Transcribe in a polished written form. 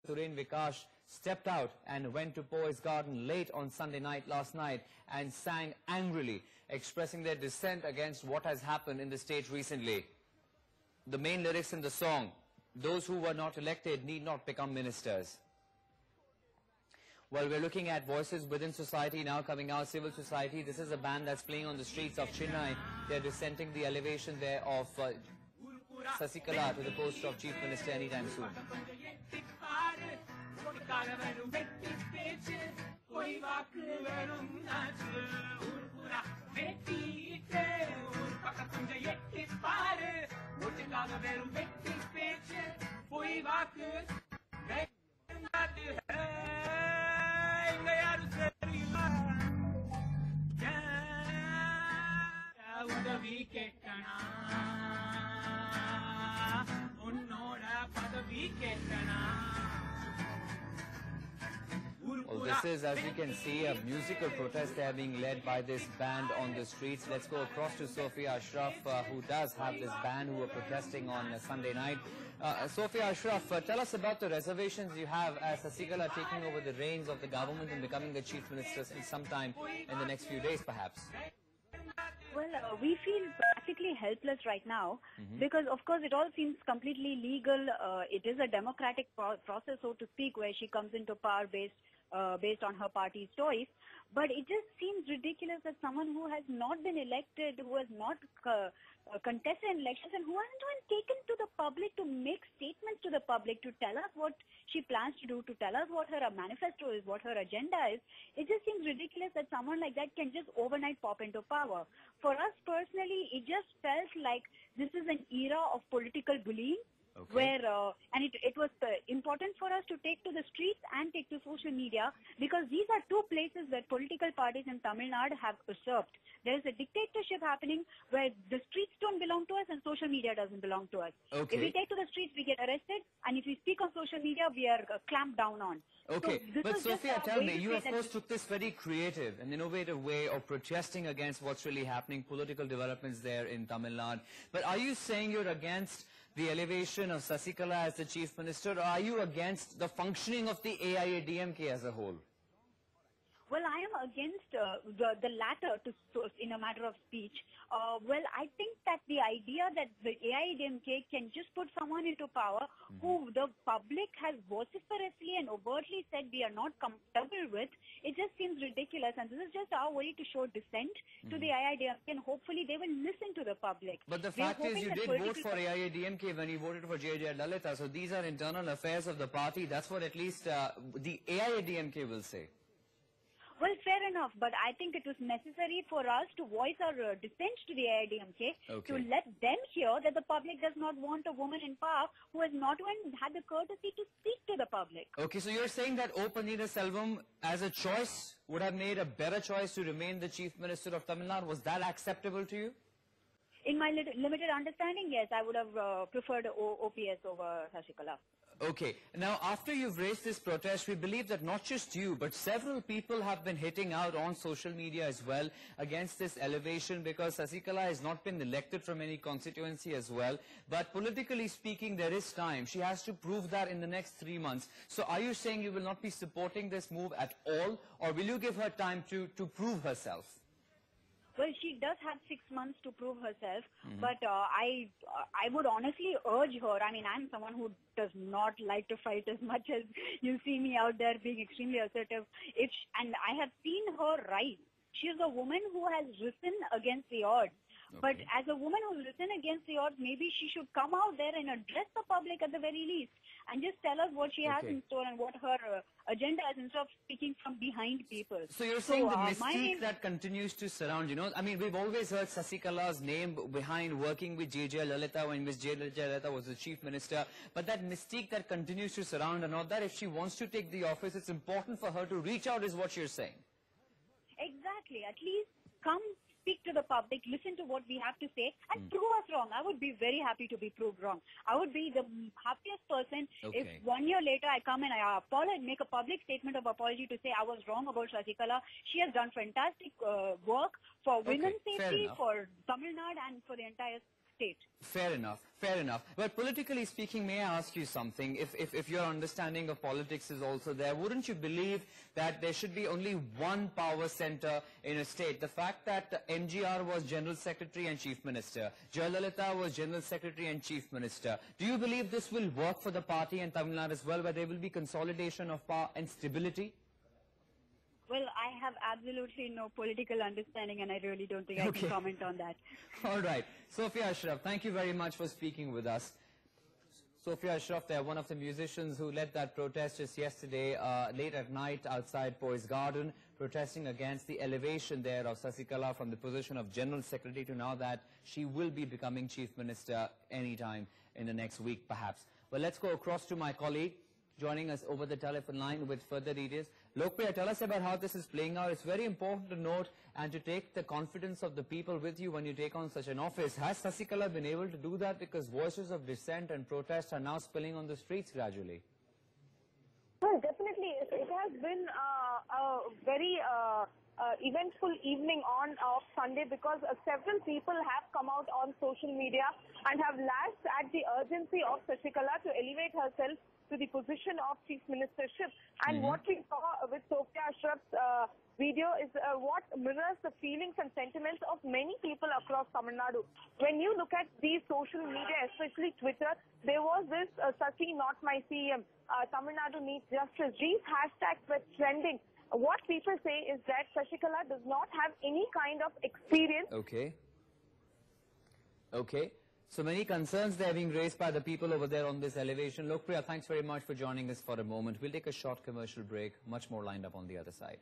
Suren Vikash stepped out and went to Poise Garden late on Sunday night last night and sang angrily, expressing their dissent against what has happened in the state recently. The main lyrics in the song, "Those who were not elected need not become ministers." Well, we're looking at voices within society now coming out, civil society. This is a band that's playing on the streets of Chennai. They're dissenting the elevation there of Sasikala to the post of Chief Minister anytime soon. Well, this is, as you can see, a musical protest there being led by this band on the streets. Let's go across to Sophia Ashraf, who does have this band who are protesting on Sunday night. Sophia Ashraf, tell us about the reservations you have as Sasikala taking over the reins of the government and becoming the chief minister sometime in the next few days, perhaps. Well, we feel practically helpless right now because, of course, it all seems completely legal. It is a democratic process, so to speak, where she comes into power based on her party's choice. But it just seems ridiculous that someone who has not been elected, who has not contested elections, and who hasn't even taken to the public to make statements to the public to tell us what she plans to do, to tell us what her manifesto is, what her agenda is. It just seems ridiculous that someone like that can just overnight pop into power. For us personally, it just felt like this is an era of political bullying. Okay. Where and it was important for us to take to the streets and take to social media, because these are two places where political parties in Tamil Nadu have usurped. There is a dictatorship happening where the streets don't belong to us and social media doesn't belong to us. Okay. If we take to the streets, we get arrested, and if we speak on social media, we are clamped down on. Okay, so but Sophia, tell me, you of course took this very creative and innovative way of protesting against what's really happening, political developments there in Tamil Nadu. But are you saying you're against the elevation of Sasikala as the chief minister, or are you against the functioning of the AIADMK as a whole? Well, I am against the latter, in a matter of speech. Well, I think that the idea that the AIADMK can just put someone into power who the public has vociferously and overtly said we are not comfortable with, it just seems ridiculous. And this is just our way to show dissent to the AIADMK, and hopefully they will listen to the public. But the fact is, you did vote for AIADMK when you voted for J.J. Lalitha. So these are internal affairs of the party. That's what at least the AIADMK will say. Well, fair enough, but I think it was necessary for us to voice our dissent to the AIADMK, to let them hear that the public does not want a woman in power who has not even had the courtesy to speak to the public. Okay, so you're saying that O. Pannirselvam, as a choice, would have made a better choice to remain the Chief Minister of Tamil Nadu. Was that acceptable to you? In my limited understanding, yes, I would have preferred OPS over Sasikala. Okay. Now, after you've raised this protest, we believe that not just you, but several people have been hitting out on social media as well against this elevation, because Sasikala has not been elected from any constituency as well. But politically speaking, there is time. She has to prove that in the next 3 months. So are you saying you will not be supporting this move at all, or will you give her time to prove herself? Well, she does have 6 months to prove herself, but I would honestly urge her. I mean, I'm someone who does not like to fight as much as you see me out there being extremely assertive. And I have seen her rise. She is a woman who has risen against the odds. Okay. But as a woman who's risen against the odds, maybe she should come out there and address the public at the very least, and just tell us what she has in store and what her agenda is, instead of speaking from behind people. So you're saying the mystique that continues to surround, I mean, we've always heard Sasikala's name behind working with J.J. Lalitha when Ms. J.J. Lalitha was the chief minister, but that mystique that continues to surround her, not that if she wants to take the office, it's important for her to reach out, is what you're saying. Exactly. At least come speak to the public, listen to what we have to say, and prove us wrong. I would be very happy to be proved wrong. I would be the happiest person if 1 year later I come and I make a public statement of apology to say I was wrong about Sasikala. She has done fantastic work for women's safety, for Tamil Nadu, and for the entire state. Fair enough, fair enough. But politically speaking, may I ask you something? If your understanding of politics is also there, wouldn't you believe that there should be only one power center in a state? The fact that MGR was General Secretary and Chief Minister, Jayalalitha was General Secretary and Chief Minister, do you believe this will work for the party in Tamil Nadu as well, where there will be consolidation of power and stability? Well, I have absolutely no political understanding, and I really don't think I can comment on that. All right. Sophia Ashraf, thank you very much for speaking with us. Sophia Ashraf, they're one of the musicians who led that protest just yesterday, late at night outside Poise Garden, protesting against the elevation there of Sasikala from the position of General Secretary to now that she will be becoming Chief Minister anytime in the next week, perhaps. Well, let's go across to my colleague, joining us over the telephone line with further details. Lokpriya, tell us about how this is playing out. It's very important to note and to take the confidence of the people with you when you take on such an office. Has Sasikala been able to do that? Because voices of dissent and protest are now spilling on the streets gradually. Well, definitely. It has been a very eventful evening of Sunday, because several people have come out on social media and have lashed at the urgency of Sasikala to elevate herself to the position of Chief Ministership. And what we saw with Sophia Ashraf's video is what mirrors the feelings and sentiments of many people across Tamil Nadu. When you look at these social media, especially Twitter, there was this Sasi not my CM, Tamil Nadu needs justice. These hashtags were trending. What people say is that Sasikala does not have any kind of experience. Okay. So many concerns there being raised by the people over there on this elevation. Lokpriya, thanks very much for joining us for a moment. We'll take a short commercial break. Much more lined up on the other side.